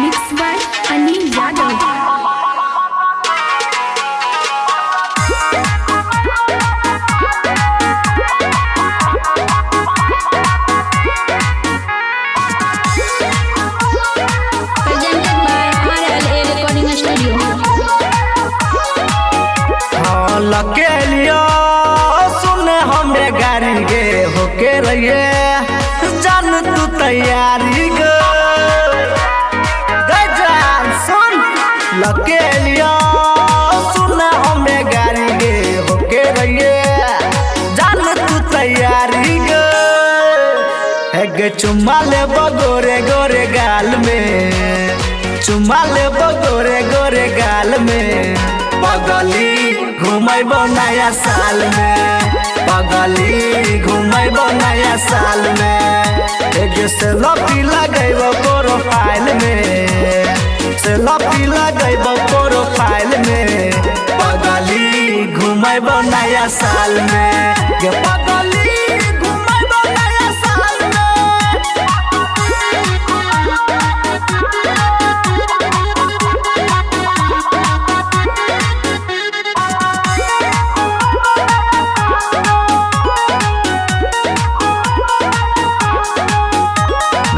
Mixed by Anil Yadav. Presented by RLA Recording Studio. लके लियो सुने हमें गाड़ी गे होके रहिए जान तू तैयारी गे गजान सुन लके लियो सुने हमें गाड़ी गे होके रहिए जान तू तैयारी गे गे चुम्मा ले गोरे गोरे गाल में चुम्मा ले गोरे गोरे गाल में पगली घुमैबो नया साल में पगली घुमैबो नया साल में एक सेल्फी लगैबो प्रोफाइल में सेल्फी लगैबो प्रोफाइल में पगली घुमैबो नया साल में गे पगली घुमैबो नया साल में।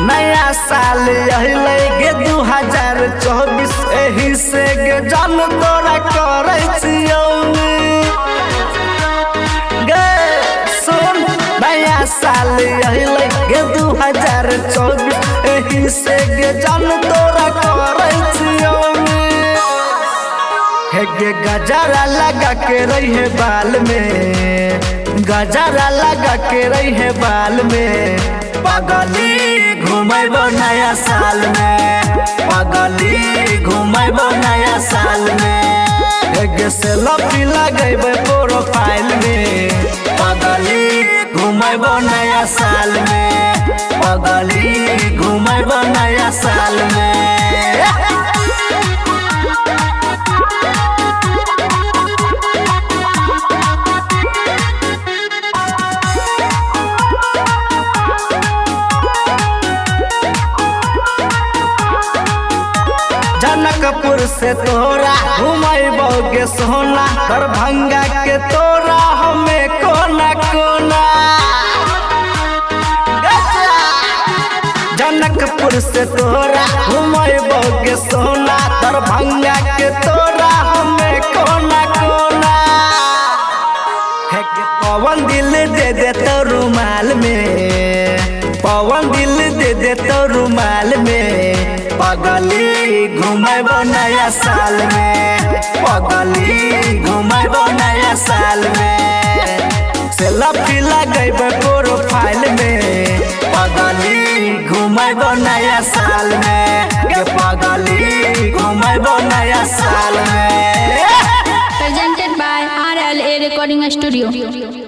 नया साल अहिलै गे 2024 एही से गे जान तोरा करै छियौ गे सुन नया साल अहिलै गे 2024 एही से गे जान तोरा करै छियौ हे गे गजरा लगा के रही बाल में गजरा लगा के रही बाल में पगली घुमैबो नया साल में पगली घुमैबो नया साल में एक सेल्फी लगैबो प्रोफाइल में पगली घुमैबो नया साल में पगली घुमैबो नया साल में। जनकपुर से तोरा घुमैबो गे सोना दरभंगा के तोरा हमें कोना कोना जनकपुर से तोरा घुमैबो गे सोना दरभंगा के तोरा हमें कोना कोना है के पवन दिल दे दे तो रुमाल में पवन दिल दे दे तो रुमाल में पगली घुमैबो नया साल में पगली घुमैबो नया साल में सेल्फी लगैबो प्रोफाइल में पगली घुमैबो नया साल में गे पगली घुमैबो नया साल में। Presented by RLA Recording Studio.